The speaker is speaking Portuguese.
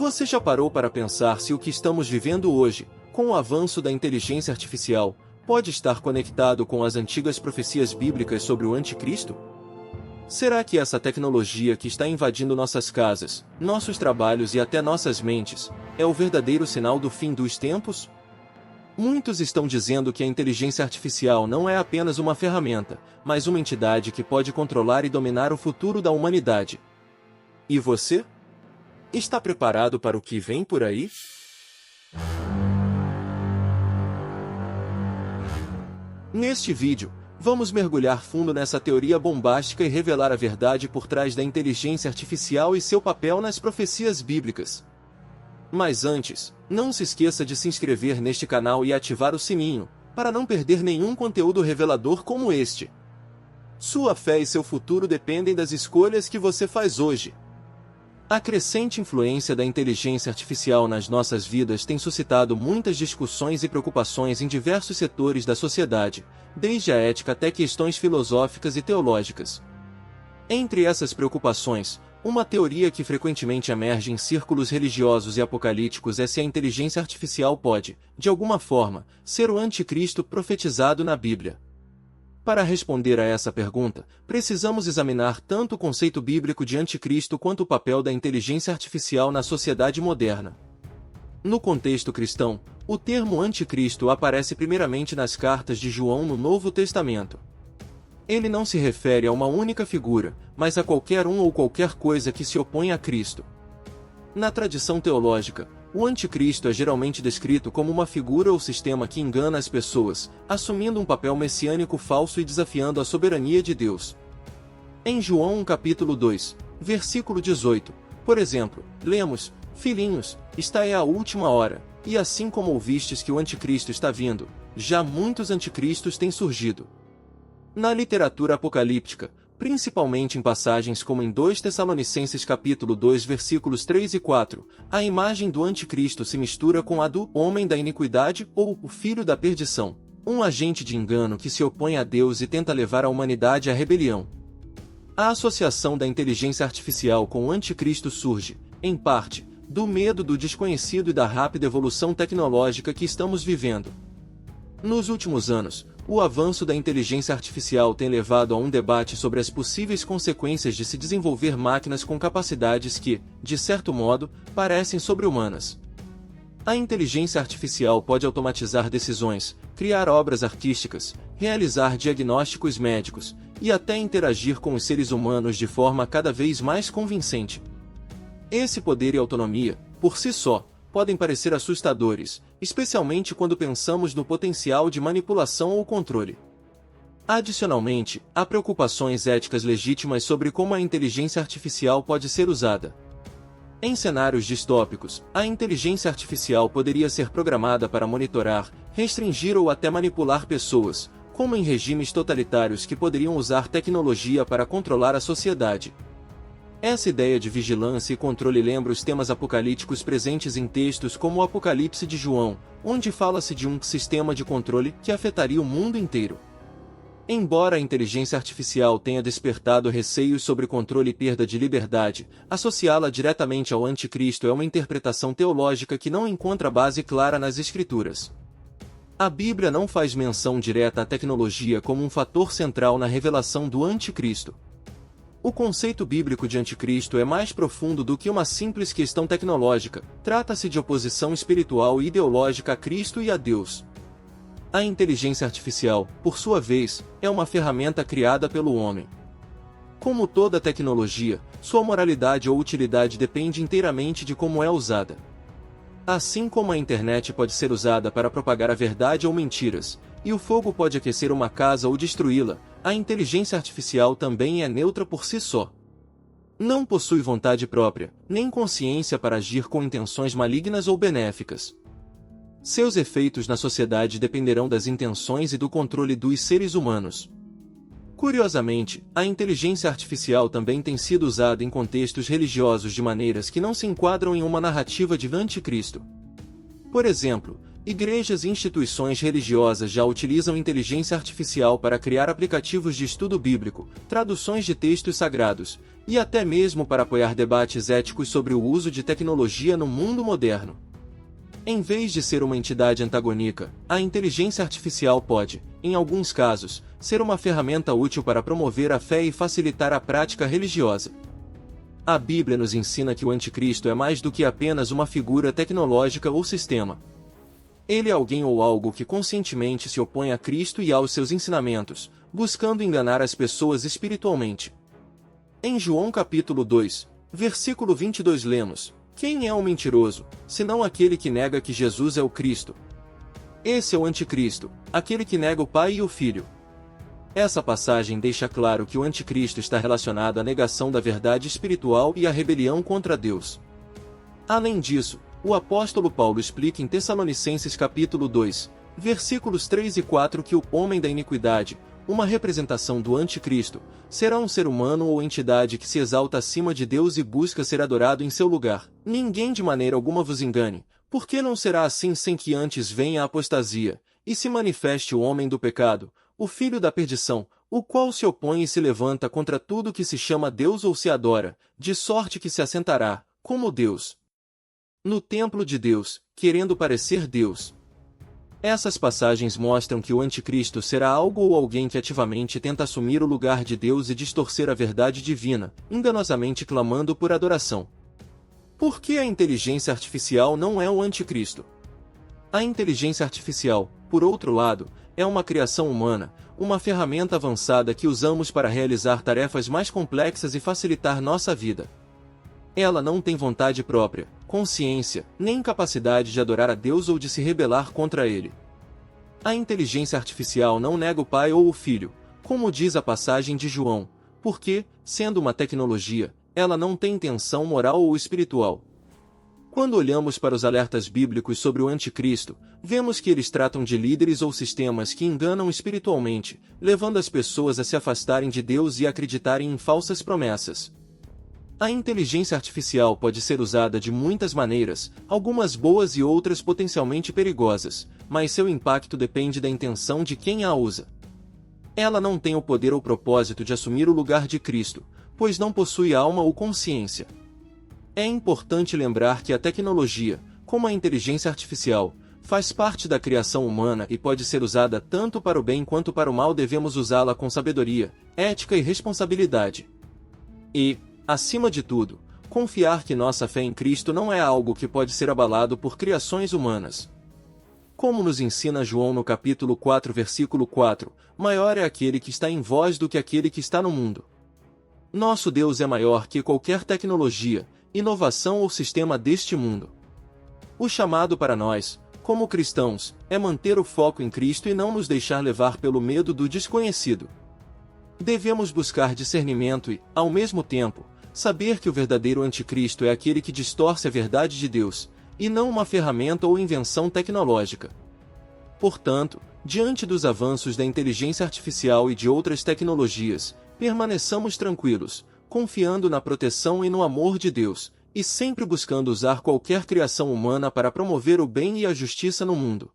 Você já parou para pensar se o que estamos vivendo hoje, com o avanço da inteligência artificial, pode estar conectado com as antigas profecias bíblicas sobre o anticristo? Será que essa tecnologia que está invadindo nossas casas, nossos trabalhos e até nossas mentes, é o verdadeiro sinal do fim dos tempos? Muitos estão dizendo que a inteligência artificial não é apenas uma ferramenta, mas uma entidade que pode controlar e dominar o futuro da humanidade. E você? Está preparado para o que vem por aí? Neste vídeo, vamos mergulhar fundo nessa teoria bombástica e revelar a verdade por trás da inteligência artificial e seu papel nas profecias bíblicas. Mas antes, não se esqueça de se inscrever neste canal e ativar o sininho, para não perder nenhum conteúdo revelador como este. Sua fé e seu futuro dependem das escolhas que você faz hoje. A crescente influência da inteligência artificial nas nossas vidas tem suscitado muitas discussões e preocupações em diversos setores da sociedade, desde a ética até questões filosóficas e teológicas. Entre essas preocupações, uma teoria que frequentemente emerge em círculos religiosos e apocalípticos é se a inteligência artificial pode, de alguma forma, ser o anticristo profetizado na Bíblia. Para responder a essa pergunta, precisamos examinar tanto o conceito bíblico de anticristo quanto o papel da inteligência artificial na sociedade moderna. No contexto cristão, o termo anticristo aparece primeiramente nas cartas de João no Novo Testamento. Ele não se refere a uma única figura, mas a qualquer um ou qualquer coisa que se opõe a Cristo. Na tradição teológica, o anticristo é geralmente descrito como uma figura ou sistema que engana as pessoas, assumindo um papel messiânico falso e desafiando a soberania de Deus. Em João capítulo 2, versículo 18, por exemplo, lemos: "Filhinhos, esta é a última hora, e assim como ouvistes que o anticristo está vindo, já muitos anticristos têm surgido." Na literatura apocalíptica, principalmente em passagens como em 2 Tessalonicenses capítulo 2 versículos 3 e 4, a imagem do anticristo se mistura com a do homem da iniquidade ou o filho da perdição, um agente de engano que se opõe a Deus e tenta levar a humanidade à rebelião. A associação da inteligência artificial com o anticristo surge, em parte, do medo do desconhecido e da rápida evolução tecnológica que estamos vivendo. Nos últimos anos, o avanço da inteligência artificial tem levado a um debate sobre as possíveis consequências de se desenvolver máquinas com capacidades que, de certo modo, parecem sobre-humanas. A inteligência artificial pode automatizar decisões, criar obras artísticas, realizar diagnósticos médicos, e até interagir com os seres humanos de forma cada vez mais convincente. Esse poder e autonomia, por si só, podem parecer assustadores, especialmente quando pensamos no potencial de manipulação ou controle. Adicionalmente, há preocupações éticas legítimas sobre como a inteligência artificial pode ser usada. Em cenários distópicos, a inteligência artificial poderia ser programada para monitorar, restringir ou até manipular pessoas, como em regimes totalitários que poderiam usar tecnologia para controlar a sociedade. Essa ideia de vigilância e controle lembra os temas apocalípticos presentes em textos como o Apocalipse de João, onde fala-se de um sistema de controle que afetaria o mundo inteiro. Embora a inteligência artificial tenha despertado receios sobre controle e perda de liberdade, associá-la diretamente ao anticristo é uma interpretação teológica que não encontra base clara nas Escrituras. A Bíblia não faz menção direta à tecnologia como um fator central na revelação do anticristo. O conceito bíblico de anticristo é mais profundo do que uma simples questão tecnológica, trata-se de oposição espiritual e ideológica a Cristo e a Deus. A inteligência artificial, por sua vez, é uma ferramenta criada pelo homem. Como toda tecnologia, sua moralidade ou utilidade depende inteiramente de como é usada. Assim como a internet pode ser usada para propagar a verdade ou mentiras, e o fogo pode aquecer uma casa ou destruí-la, a inteligência artificial também é neutra por si só. Não possui vontade própria, nem consciência para agir com intenções malignas ou benéficas. Seus efeitos na sociedade dependerão das intenções e do controle dos seres humanos. Curiosamente, a inteligência artificial também tem sido usada em contextos religiosos de maneiras que não se enquadram em uma narrativa de anticristo. Por exemplo, Igrejas e instituições religiosas já utilizam inteligência artificial para criar aplicativos de estudo bíblico, traduções de textos sagrados, e até mesmo para apoiar debates éticos sobre o uso de tecnologia no mundo moderno. Em vez de ser uma entidade antagônica, a inteligência artificial pode, em alguns casos, ser uma ferramenta útil para promover a fé e facilitar a prática religiosa. A Bíblia nos ensina que o anticristo é mais do que apenas uma figura tecnológica ou sistema. Ele é alguém ou algo que conscientemente se opõe a Cristo e aos seus ensinamentos, buscando enganar as pessoas espiritualmente. Em João capítulo 2, versículo 22 lemos: "Quem é o mentiroso, senão aquele que nega que Jesus é o Cristo? Esse é o anticristo, aquele que nega o Pai e o Filho." Essa passagem deixa claro que o anticristo está relacionado à negação da verdade espiritual e à rebelião contra Deus. Além disso, o apóstolo Paulo explica em Tessalonicenses capítulo 2, versículos 3 e 4 que o homem da iniquidade, uma representação do anticristo, será um ser humano ou entidade que se exalta acima de Deus e busca ser adorado em seu lugar. Ninguém de maneira alguma vos engane, porque não será assim sem que antes venha a apostasia, e se manifeste o homem do pecado, o filho da perdição, o qual se opõe e se levanta contra tudo que se chama Deus ou se adora, de sorte que se assentará, como Deus, no templo de Deus, querendo parecer Deus. Essas passagens mostram que o anticristo será algo ou alguém que ativamente tenta assumir o lugar de Deus e distorcer a verdade divina, enganosamente clamando por adoração. Por que a inteligência artificial não é o anticristo? A inteligência artificial, por outro lado, é uma criação humana, uma ferramenta avançada que usamos para realizar tarefas mais complexas e facilitar nossa vida. Ela não tem vontade própria, consciência, nem capacidade de adorar a Deus ou de se rebelar contra Ele. A inteligência artificial não nega o Pai ou o Filho, como diz a passagem de João, porque, sendo uma tecnologia, ela não tem intenção moral ou espiritual. Quando olhamos para os alertas bíblicos sobre o anticristo, vemos que eles tratam de líderes ou sistemas que enganam espiritualmente, levando as pessoas a se afastarem de Deus e acreditarem em falsas promessas. A inteligência artificial pode ser usada de muitas maneiras, algumas boas e outras potencialmente perigosas, mas seu impacto depende da intenção de quem a usa. Ela não tem o poder ou propósito de assumir o lugar de Cristo, pois não possui alma ou consciência. É importante lembrar que a tecnologia, como a inteligência artificial, faz parte da criação humana e pode ser usada tanto para o bem quanto para o mal. Devemos usá-la com sabedoria, ética e responsabilidade. E, acima de tudo, confiar que nossa fé em Cristo não é algo que pode ser abalado por criações humanas. Como nos ensina João no capítulo 4 versículo 4, maior é aquele que está em vós do que aquele que está no mundo. Nosso Deus é maior que qualquer tecnologia, inovação ou sistema deste mundo. O chamado para nós, como cristãos, é manter o foco em Cristo e não nos deixar levar pelo medo do desconhecido. Devemos buscar discernimento e, ao mesmo tempo, saber que o verdadeiro anticristo é aquele que distorce a verdade de Deus, e não uma ferramenta ou invenção tecnológica. Portanto, diante dos avanços da inteligência artificial e de outras tecnologias, permaneçamos tranquilos, confiando na proteção e no amor de Deus, e sempre buscando usar qualquer criação humana para promover o bem e a justiça no mundo.